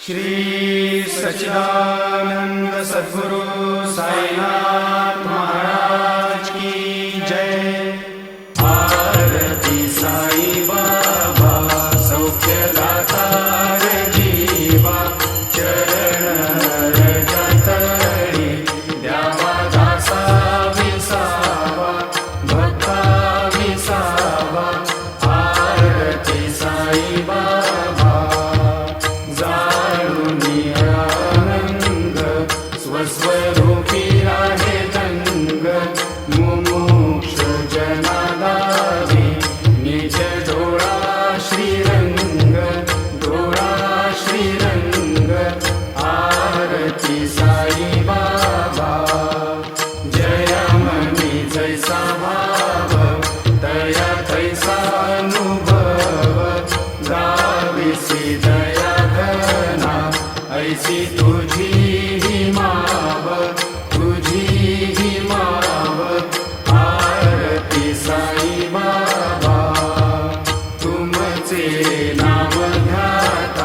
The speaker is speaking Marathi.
श्री सच्चिदानंद सद्गुरु साईनाथ महाराज की जय। आरती साई बाबा सौख्यदाता जीवा, चरण रजतळी द्यावा दासा विसावा, भक्ता विसावा। आरती साई बाबा स्वस्वरूपी आहे दंग, मुमुक्षु जनादारी निज डोळा श्रीरंग, डोळा श्रीरंग। आरती साई बाबा जय मनी जैसा भाव, दया तैसा अनुभव। गाविसी दया घना ऐसी तुझी